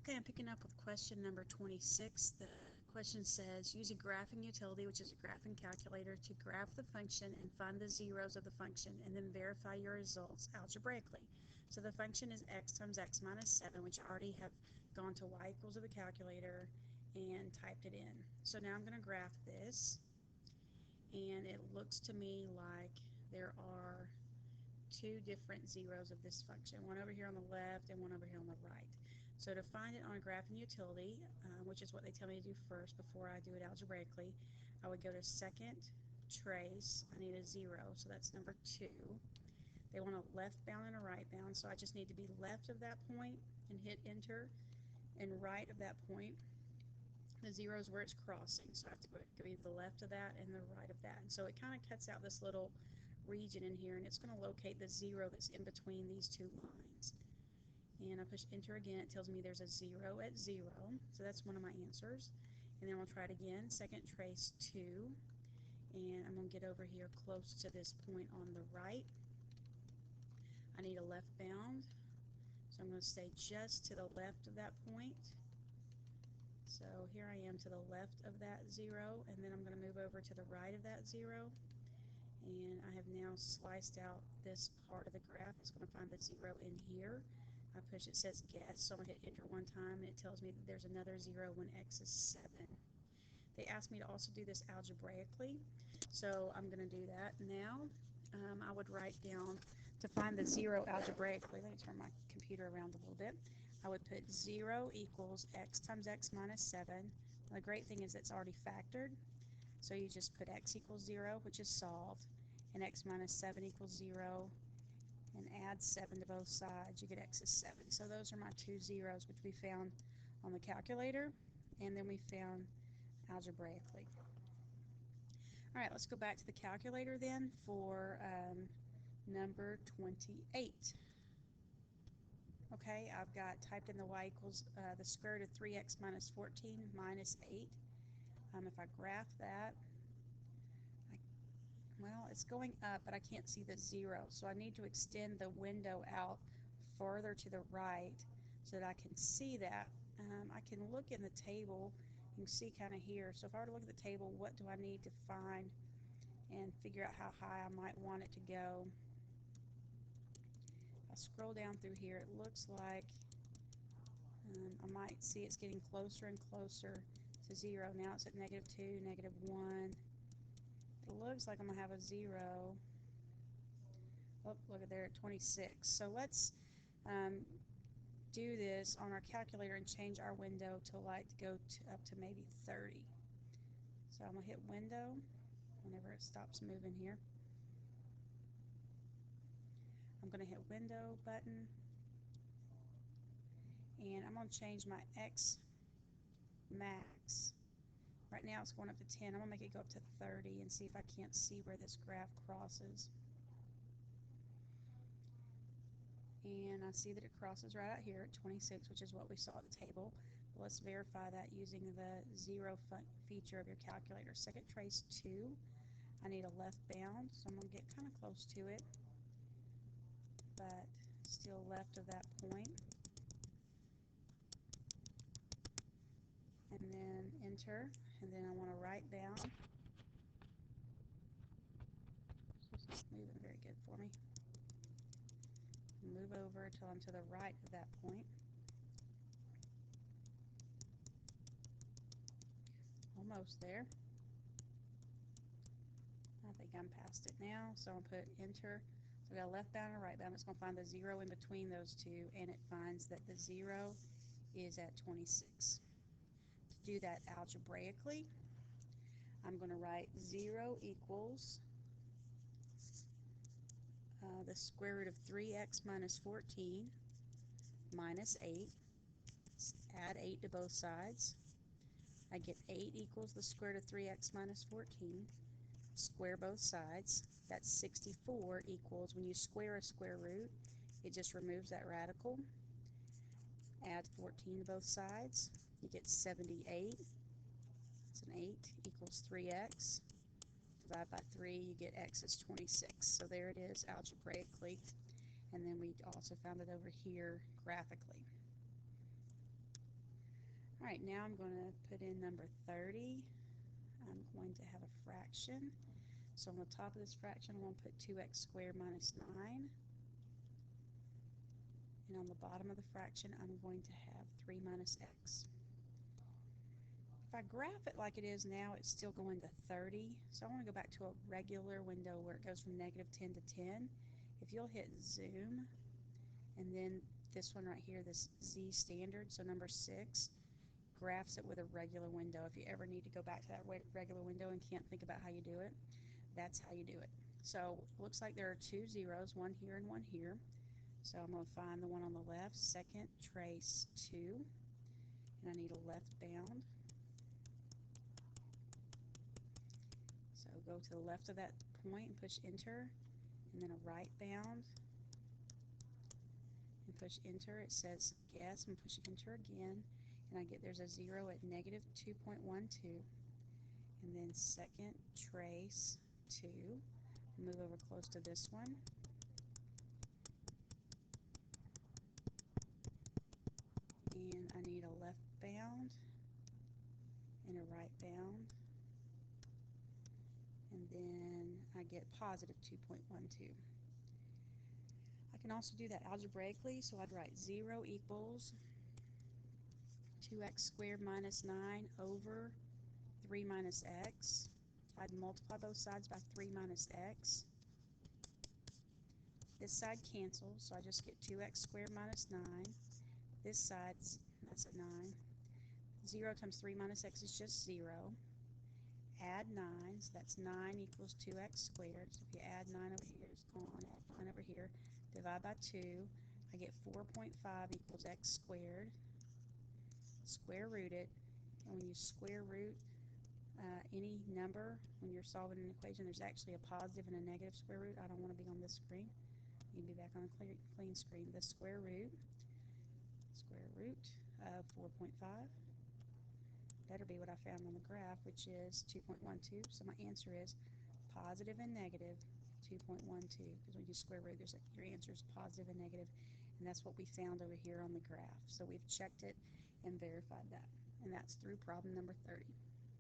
Okay, I'm picking up with question number 26. The question says, use a graphing utility, which is a graphing calculator, to graph the function and find the zeros of the function, and then verify your results algebraically. So the function is x times x minus 7, which I already have gone to y equals of the calculator and typed it in. So now I'm going to graph this, and it looks to me like there are two different zeros of this function, one over here on the left and one over here on the right. So to find it on a graphing utility, which is what they tell me to do first before I do it algebraically, I would go to second trace. I need a 0, so that's number 2. They want a left bound and a right bound, so I just need to be left of that point and hit enter, and right of that point. The 0 is where it's crossing, so I have to go to the left of that and the right of that. And so it kind of cuts out this little region in here, and it's going to locate the 0 that's in between these two lines. And I push enter again. It tells me there's a 0 at 0, so that's one of my answers. And then we'll try it again. Second trace 2, and I'm going to get over here close to this point on the right. I need a left bound, so I'm going to stay just to the left of that point. So here I am to the left of that 0, and then I'm going to move over to the right of that 0. And I have now sliced out this part of the graph. It's going to find the 0 in here. I push, it says guess, so I'm going to hit enter one time, and it tells me that there's another 0 when x is 7. They asked me to also do this algebraically, so I'm going to do that now. I would write down, to find the 0 algebraically, let me turn my computer around a little bit. I would put 0 equals x times x minus 7. And the great thing is it's already factored. So you just put x equals 0, which is solved, and x minus 7 equals 0, and add 7 to both sides. You get x is 7. So those are my two zeros, which we found on the calculator, and then we found algebraically. All right, let's go back to the calculator then for number 28. Okay, I've got typed in the y equals the square root of 3x minus 14 minus 8. If I graph that, well, it's going up, but I can't see the 0, so I need to extend the window out further to the right so that I can see that. I can look in the table. You can see kind of here. So if I were to look at the table, what do I need to find and figure out how high I might want it to go? If I scroll down through here, it looks like I might see it's getting closer and closer to 0. Now it's at -2, -1. It looks like I'm going to have a 0. Oh, look at there at 26. So let's do this on our calculator and change our window to like to go up to maybe 30. So I'm going to hit window whenever it stops moving here. I'm going to hit window button, and I'm going to change my X max. Right now it's going up to 10. I'm going to make it go up to 30 and see if I can't see where this graph crosses. And I see that it crosses right out here at 26, which is what we saw at the table. But let's verify that using the 0 feature of your calculator. Second trace 2. I need a left bound, so I'm going to get kind of close to it, but still left of that point. And then enter, and then I want to right bound. It's not moving very good for me. Move over until I'm to the right of that point. Almost there. I think I'm past it now, so I'll put enter. So I've got a left bound and a right bound. It's going to find the 0 in between those two, and it finds that the 0 is at 26. To do that algebraically, I'm going to write 0 equals the square root of 3x minus 14 minus 8. Add 8 to both sides. I get 8 equals the square root of 3x minus 14. Square both sides. That's 64 equals, when you square a square root, it just removes that radical. Add 14 to both sides. You get 78. It's an 8 equals 3x. Divide by 3, you get x is 26. So there it is algebraically. And then we also found it over here graphically. All right, now I'm going to put in number 30. I'm going to have a fraction. So on the top of this fraction, I'm going to put 2x squared minus 9. And on the bottom of the fraction, I'm going to have 3 minus x. If I graph it like it is now, it's still going to 30. So I want to go back to a regular window where it goes from negative 10 to 10. If you'll hit zoom, and then this one right here, this Z standard, so number 6, graphs it with a regular window. If you ever need to go back to that regular window and can't think about how you do it, that's how you do it. So it looks like there are 2 zeros, one here and one here. So I'm going to find the one on the left, second trace 2, and I need a left bound. So go to the left of that point and push enter, and then a right bound, and push enter. It says guess, and push enter again, and I get there's a 0 at negative 2.12, and then second trace 2, move over close to this one, and I need a left bound and a right bound, and then I get positive 2.12. I can also do that algebraically, so I'd write 0 equals 2x squared minus 9 over 3 minus x. I'd multiply both sides by 3 minus x. This side cancels, so I just get 2x squared minus 9. This side, that's a 9. 0 times 3 minus x is just 0. Add 9, so that's 9 equals 2x squared. So if you add 9 over here, it's going on, add 9 over here. Divide by 2, I get 4.5 equals x squared. Square root it, and when you square root any number, when you're solving an equation, there's actually a positive and a negative square root. I don't want to be on this screen. You can be back on a clean screen. The square root of 4.5 better be what I found on the graph, which is 2.12. So my answer is positive and negative 2.12, because when you square root, your answer is positive and negative, and that's what we found over here on the graph. So we've checked it and verified that, and that's through problem number 30.